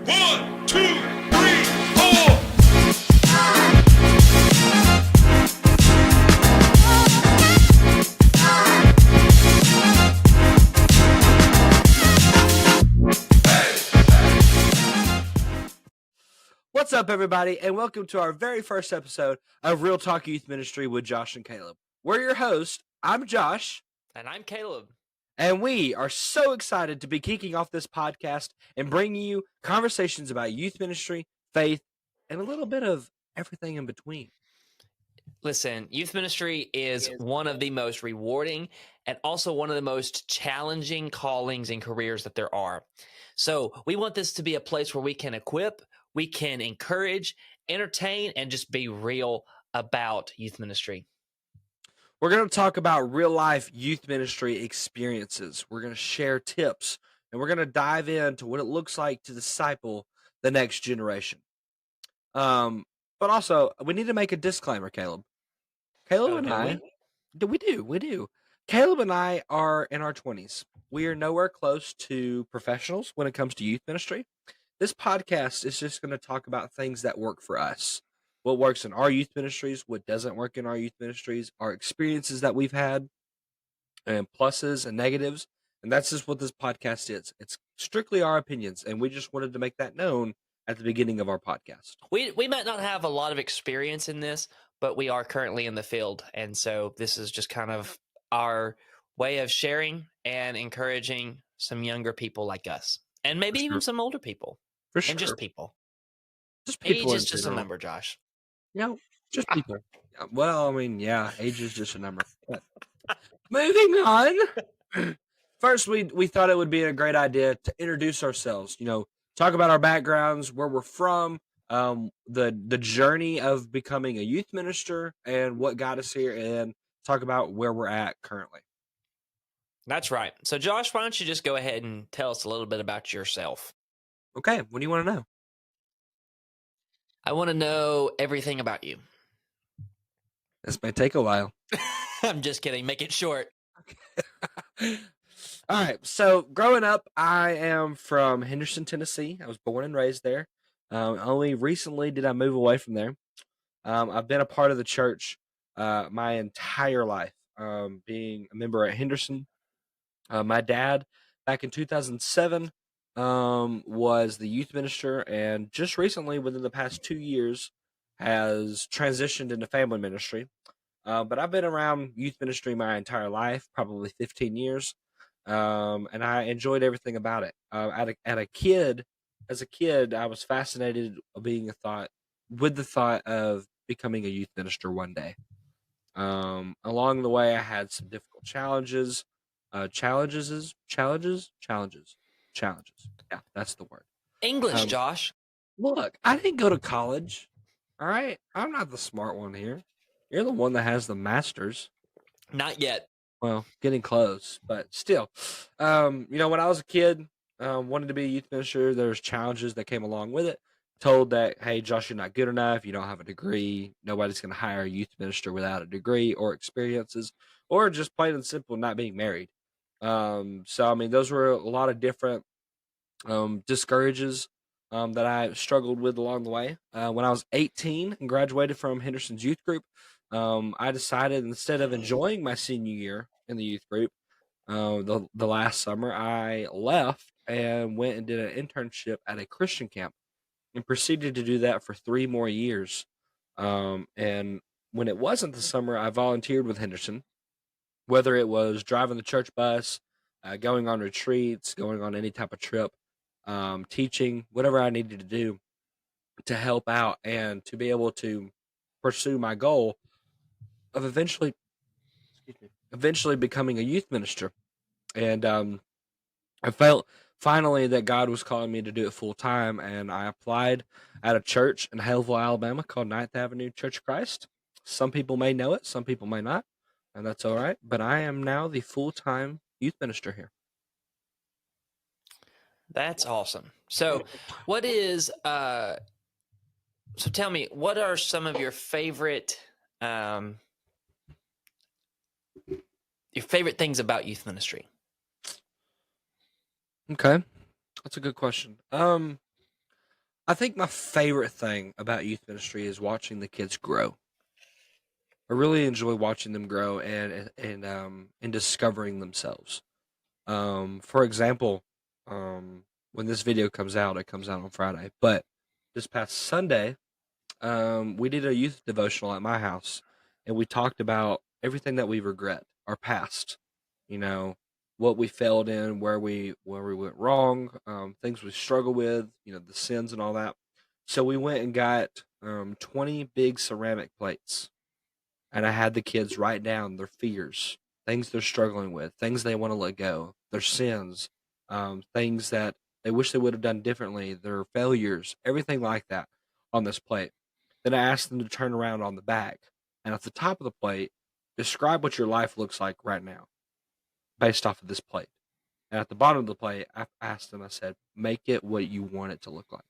1, 2, 3, 4. What's up, everybody, and welcome to our very first episode of Real Talk Youth Ministry with Josh and Kaleb. We're your hosts. I'm Josh. And I'm Kaleb. And we are so excited to be kicking off this podcast and bringing you conversations about youth ministry, faith, and a little bit of everything in between. Listen, youth ministry is one of the most rewarding and also one of the most challenging callings and careers that there are. So we want this to be a place where we can equip, we can encourage, entertain, and just be real about youth ministry. We're going to talk about real life youth ministry experiences. We're going to share tips, and we're going to dive into what it looks like to disciple the next generation. But also, we need to make a disclaimer, Kaleb. Kaleb and I, we do. Kaleb and I are in our 20s. We are nowhere close to professionals when it comes to youth ministry. This podcast is just going to talk about things that work for us. What works in our youth ministries, what doesn't work in our youth ministries, our experiences that we've had, and pluses and negatives. And that's just what this podcast is. It's strictly our opinions, and we just wanted to make that known at the beginning of our podcast. We might not have a lot of experience in this, but we are currently in the field. And so this is just kind of our way of sharing and encouraging some younger people like us. And maybe even some older people. For sure. And just people. Just people. Age is just a number, Josh. Just people. Well, I mean, yeah, age is just a number. But moving on. First, we thought it would be a great idea to introduce ourselves. Talk about our backgrounds, where we're from, the journey of becoming a youth minister, and what got us here, and talk about where we're at currently. That's right. So, Josh, why don't you just go ahead and tell us a little bit about yourself? Okay, what do you want to know? I want to know everything about you. This may take a while. I'm just kidding. Make it short. Okay. All right. So growing up, I am from Henderson, Tennessee. I was born and raised there. Only recently did I move away from there. I've been a part of the church my entire life, being a member at Henderson. My dad, back in 2007, was the youth minister, and just recently, within the past 2 years, has transitioned into family ministry. But I've been around youth ministry my entire life, probably 15 years, and I enjoyed everything about it. As a kid, I was fascinated with the thought of becoming a youth minister one day. Along the way, I had some difficult challenges. Challenges. Yeah, that's the word. English, Josh. Look, I didn't go to college. All right, I'm not the smart one here. You're the one that has the master's. Not yet. Well, getting close, but still. When I was a kid, wanted to be a youth minister, there's challenges that came along with it. Told that, hey, Josh, you're not good enough. You don't have a degree. Nobody's going to hire a youth minister without a degree or experiences, or just plain and simple not being married. Those were a lot of different discourages that I struggled with along the way. When I was 18 and graduated from Henderson's youth group, I decided, instead of enjoying my senior year in the youth group, the last summer, I left and went and did an internship at a Christian camp and proceeded to do that for 3 more years. And when it wasn't the summer, I volunteered with Henderson, whether it was driving the church bus, going on retreats, going on any type of trip, teaching, whatever I needed to do to help out and to be able to pursue my goal of eventually becoming a youth minister. And I felt finally that God was calling me to do it full time, and I applied at a church in Haleville, Alabama called 9th Avenue Church of Christ. Some people may know it, some people may not, and that's all right. But I am now the full-time youth minister here. That's awesome. So tell me, what are some of your favorite things about youth ministry? Okay, that's a good question. I think my favorite thing about youth ministry is watching the kids grow. I really enjoy watching them grow and discovering themselves. For example, when this video comes out, it comes out on Friday. But this past Sunday, we did a youth devotional at my house, and we talked about everything that we regret, our past, you know, what we failed in, where we went wrong, things we struggle with, the sins and all that. So we went and got 20 big ceramic plates, and I had the kids write down their fears, things they're struggling with, things they want to let go, their sins, things that they wish they would have done differently, their failures, everything like that on this plate. Then I asked them to turn around on the back, and at the top of the plate, describe what your life looks like right now based off of this plate. And at the bottom of the plate, I asked them, I said, make it what you want it to look like.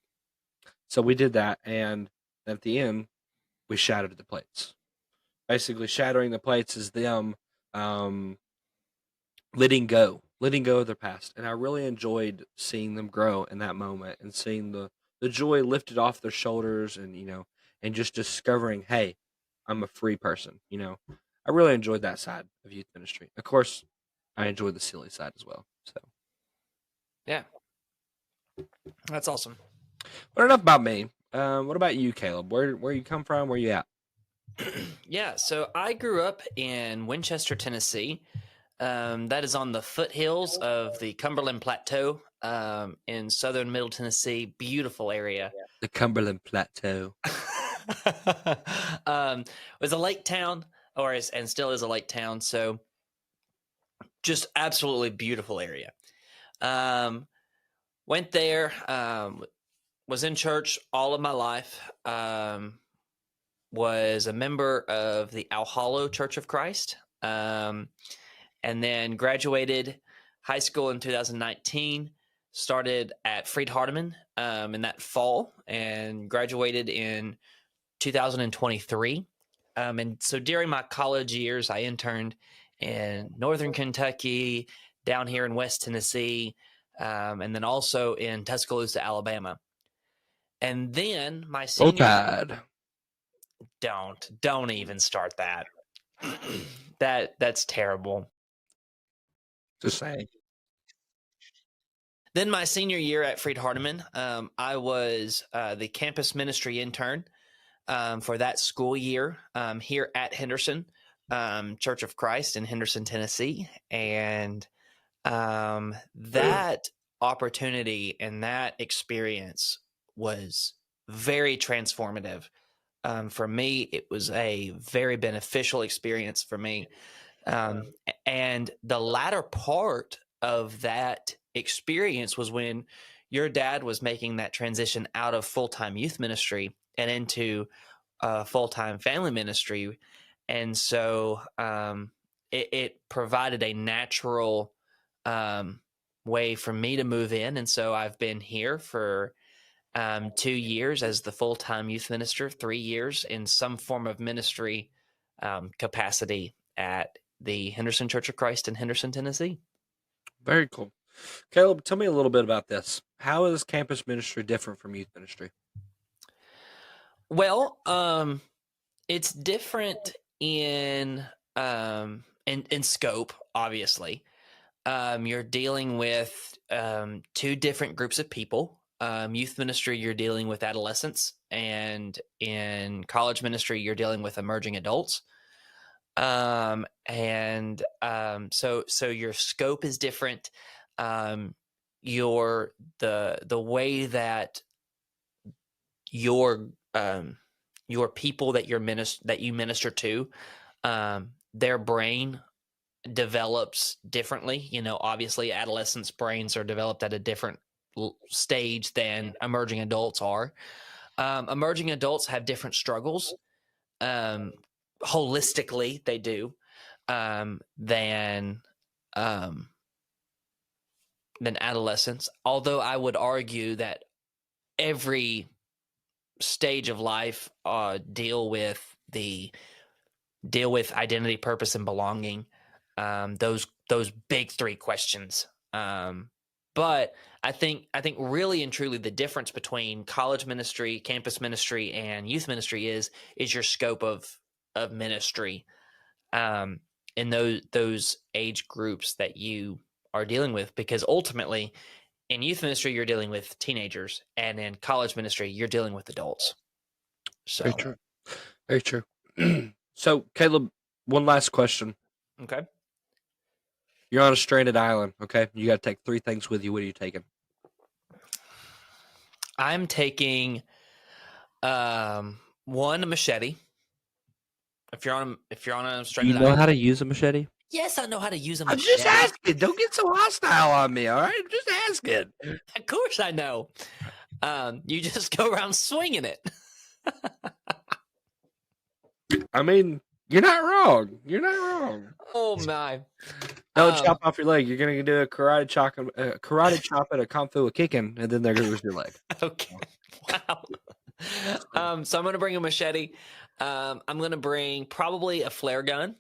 So we did that, and at the end, we shattered the plates. Basically, shattering the plates is them um, letting go of their past. And I really enjoyed seeing them grow in that moment and seeing the joy lifted off their shoulders and just discovering, hey, I'm a free person. I really enjoyed that side of youth ministry. Of course, I enjoyed the silly side as well. So, Yeah, that's awesome. but enough about me. What about you, Caleb? Where you come from? Where you at? Yeah, so I grew up in Winchester, Tennessee. That is on the foothills of the Cumberland Plateau in southern Middle Tennessee. Beautiful area. The Cumberland Plateau. It was a lake town, and still is a lake town. So just absolutely beautiful area. Went there, was in church all of my life. Was a member of the Al Hollow Church of Christ. And then graduated high school in 2019, started at Freed Hardeman in that fall, and graduated in 2023. And so during my college years, I interned in Northern Kentucky, down here in West Tennessee, and then also in Tuscaloosa, Alabama. And then my Roll senior Tide. don't even start that. That's terrible. Just saying. Then my senior year at Freed Hardeman, I was the campus ministry intern for that school year here at Henderson Church of Christ in Henderson, Tennessee. And that opportunity and that experience was very transformative. For me, it was a very beneficial experience for me. And the latter part of that experience was when your dad was making that transition out of full-time youth ministry and into full-time family ministry. And so it provided a natural way for me to move in. And so I've been here for 2 years as the full-time youth minister, 3 years in some form of ministry capacity at the Henderson Church of Christ in Henderson, Tennessee. Very cool. Caleb, tell me a little bit about this. How is campus ministry different from youth ministry? Well, it's different in scope, obviously. You're dealing with 2 different groups of people. Youth ministry, you're dealing with adolescents, and in college ministry, you're dealing with emerging adults. So your scope is different. The way that your people that you minister to, their brain develops differently. Obviously, adolescents' brains are developed at a different stage than emerging adults are. Emerging adults have different struggles. Holistically, they do than adolescents. Although I would argue that every stage of life deal with identity, purpose, and belonging. Those big 3 questions. But I think really and truly the difference between college ministry, campus ministry, and youth ministry is your scope of ministry, um, in those age groups that you are dealing with. Because ultimately, in youth ministry, you're dealing with teenagers, and in college ministry, you're dealing with adults. Very So, true. Very true. So, Caleb, one last question. okay. You're on a stranded island, okay? You got to take 3 things with you. What are you taking? I'm taking one, a machete. If you're on a Do stranded you know island, how to use a machete? yes, I know how to use a I'm just machete. asking. Don't get so hostile on me, all right? I'm just asking. Of course, I know. You just go around swinging it. I mean, you're not wrong. You're not wrong. Oh my! Don't chop off your leg. You're gonna do a karate chop and a kung fu a kicking, and then there goes your leg. Okay. Wow. So I'm gonna bring a machete. I'm gonna bring probably a flare gun.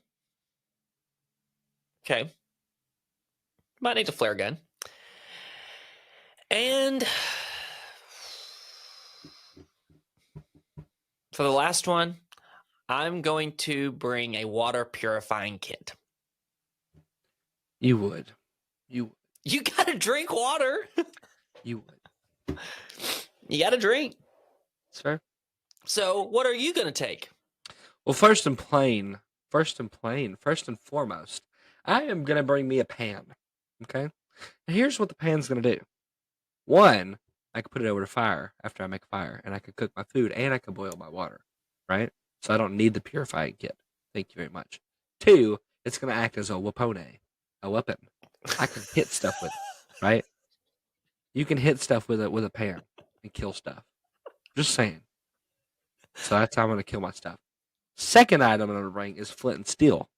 Okay. Might need a flare gun. And for the last one, I'm going to bring a water purifying kit. You would. You gotta drink water. You would. You gotta drink. Sir? So what are you gonna take? Well, first and foremost, I am gonna bring me a pan. Okay? And here's what the pan's gonna do. One, I could put it over the fire after I make a fire, and I could cook my food, and I could boil my water, right? So I don't need the purifying kit. Thank you very much. 2, it's going to act as a weapon. I can hit stuff with it, right? You can hit stuff with a pan and kill stuff. Just saying. So that's how I'm going to kill my stuff. Second item I'm going to bring is flint and steel.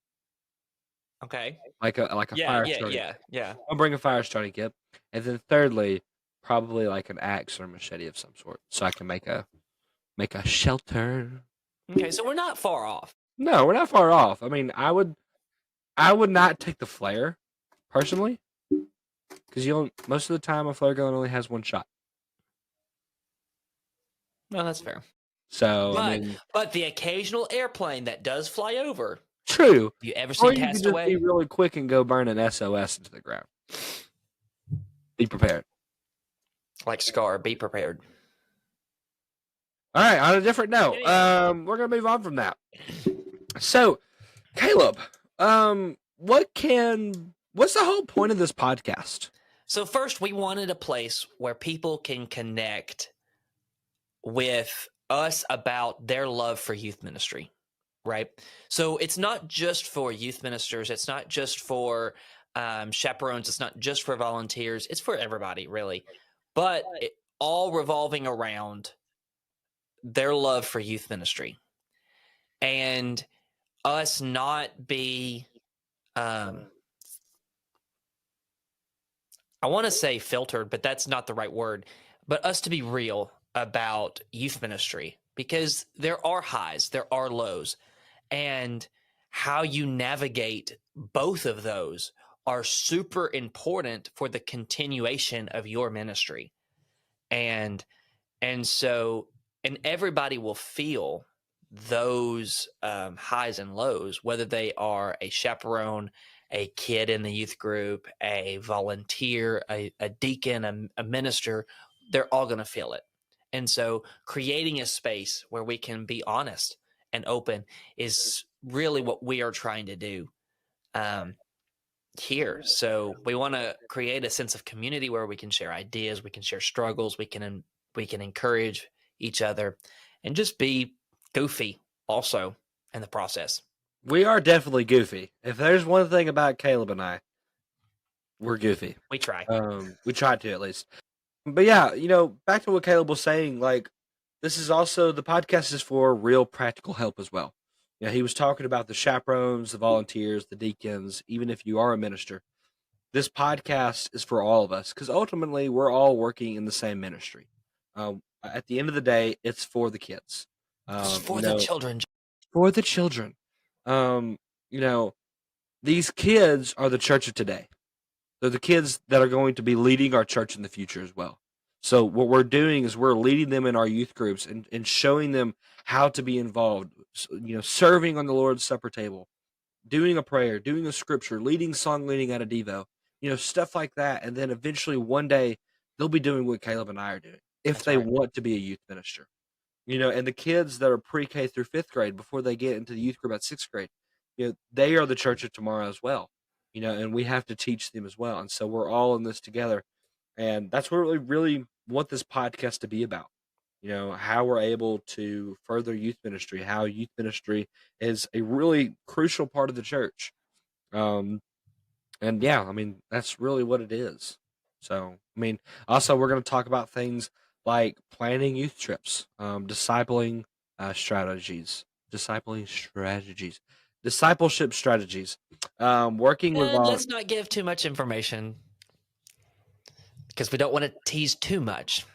Okay. Like a fire starting. Yeah. I'll bring a fire starting kit, and then thirdly, probably like an axe or a machete of some sort, so I can make a shelter. Okay, so we're not far off. No, we're not far off. I mean, I would not take the flare personally, because most of the time a flare gun only has one shot. No, that's fair. So, but the occasional airplane that does fly over. True. You ever Or seen you can just Castaway? be really quick and go burn an SOS into the ground. Be prepared. Like Scar, be prepared. All right, on a different note, we're gonna move on from that. So, Caleb, what's the whole point of this podcast? So first, we wanted a place where people can connect with us about their love for youth ministry, right? So it's not just for youth ministers. It's not just for chaperones. It's not just for volunteers. It's for everybody, really. But all revolving around their love for youth ministry, and us not be, I want to say filtered, but that's not the right word, but us to be real about youth ministry, because there are highs, there are lows, and how you navigate both of those are super important for the continuation of your ministry. And so everybody will feel those highs and lows, whether they are a chaperone, a kid in the youth group, a volunteer, a deacon, a minister. They're all going to feel it. And so creating a space where we can be honest and open is really what we are trying to do here. So we want to create a sense of community where we can share ideas, we can share struggles, we can encourage each other, and just be goofy also in the process. We are definitely goofy. If there's one thing about Caleb and I, we're goofy. We try. We try to, at least. But yeah, back to what Caleb was saying, like, this is also, the podcast is for real practical help as well. He was talking about the chaperones, the volunteers, the deacons, even if you are a minister. This podcast is for all of us, because ultimately we're all working in the same ministry. At the end of the day, it's for the kids. It's for the children. For the children. These kids are the church of today. They're the kids that are going to be leading our church in the future as well. So what we're doing is we're leading them in our youth groups and showing them how to be involved, serving on the Lord's Supper table, doing a prayer, doing a scripture, leading song leading at a Devo, stuff like that. And then eventually one day they'll be doing what Caleb and I are doing if That's they right. want to be a youth minister. And the kids that are pre-K through fifth grade before they get into the youth group at sixth grade, they are the church of tomorrow as well. And we have to teach them as well. And so we're all in this together. And that's what we really want this podcast to be about. How we're able to further youth ministry, how youth ministry is a really crucial part of the church. And yeah, I mean, that's really what it is. So, I mean, also we're going to talk about things like planning youth trips, discipleship strategies, working with Let's not give too much information because we don't want to tease too much.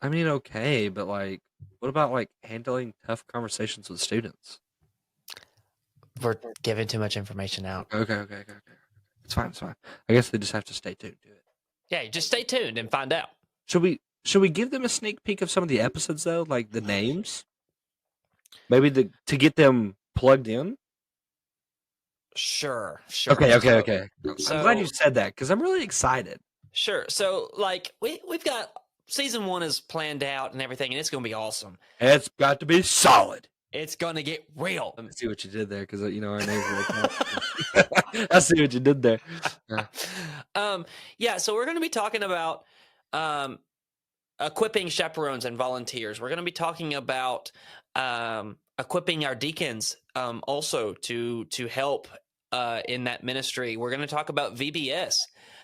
I mean, okay, but like, what about like handling tough conversations with students? We're giving too much information out. Okay. It's fine. I guess they just have to stay tuned to it. Yeah, just stay tuned and find out. Should we give them a sneak peek of some of the episodes though, like the names? Maybe to get them plugged in? Sure. Okay. So, I'm glad you said that because I'm really excited. Sure. So, like, we've got season 1 is planned out and everything, and it's going to be awesome. It's got to be solid. It's going to get real. Let me see what you did there because our names are I see what you did there. Yeah. So we're going to be talking about equipping chaperones and volunteers. We're going to be talking about equipping our deacons also to help in that ministry. We're going to talk about VBS,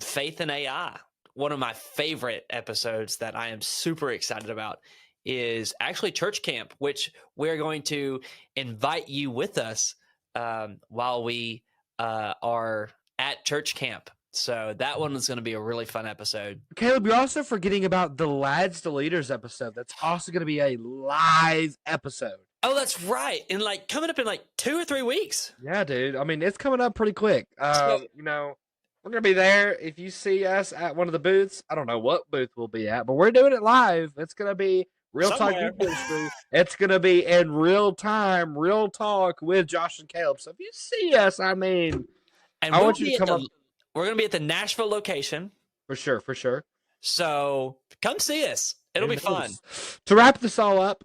faith and AI. One of my favorite episodes that I am super excited about is actually church camp, which we're going to invite you with us while we are at church camp. So that one is going to be a really fun episode. Caleb, you're also forgetting about the Lads to Leaders episode. That's also going to be a live episode. Oh, that's right. And coming up in 2 or 3 weeks. Yeah, dude. I mean, it's coming up pretty quick. We're going to be there. If you see us at one of the booths, I don't know what booth we'll be at, but we're doing it live. It's going to be Real Talk Youth Ministry. It's going to be in real time, real talk with Josh and Caleb. So if you see us, I mean, I want you to come up. We're going to be at the Nashville location. For sure. So come see us. It'll be fun. To wrap this all up,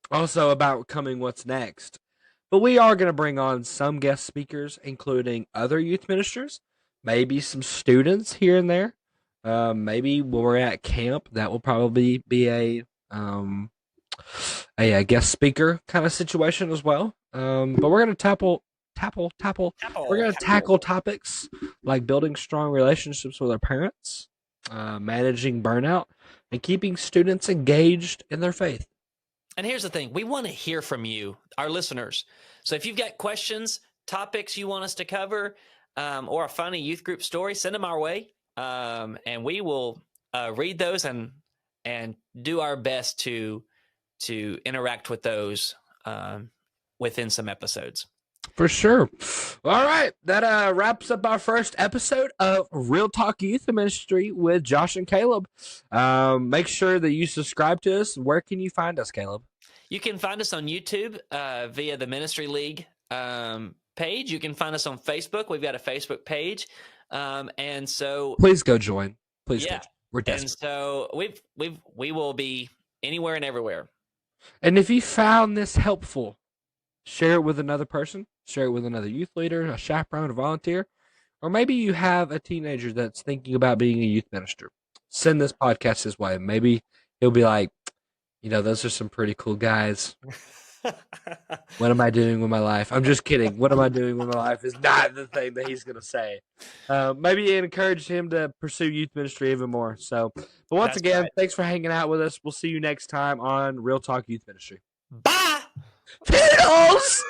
also about coming what's next. But we are going to bring on some guest speakers, including other youth ministers, maybe some students here and there. Maybe when we're at camp, that will probably be a guest speaker kind of situation as well. But we're going to We're going to tackle topics like building strong relationships with our parents, managing burnout, and keeping students engaged in their faith. And here's the thing. We want to hear from you, our listeners. So if you've got questions, topics you want us to cover, or a funny youth group story, send them our way. And we will read those and do our best to interact with those within some episodes. For sure. All right. That wraps up our first episode of Real Talk Youth Ministry with Josh and Caleb. Make sure that you subscribe to us. Where can you find us, Caleb? You can find us on YouTube via the Ministry League page. You can find us on Facebook. We've got a Facebook page. And so please go join. Please yeah. Go join. We're desperate. And so we will be anywhere and everywhere. And if you found this helpful, share it with another person. Share it with another youth leader, a chaperone, a volunteer, or maybe you have a teenager that's thinking about being a youth minister. Send this podcast his way. Maybe he'll be like, those are some pretty cool guys. What am I doing with my life? I'm just kidding. What am I doing with my life is not the thing that he's going to say. Maybe encourage him to pursue youth ministry even more. So, but once again, Thanks for hanging out with us. We'll see you next time on Real Talk Youth Ministry. Bye. Toodles!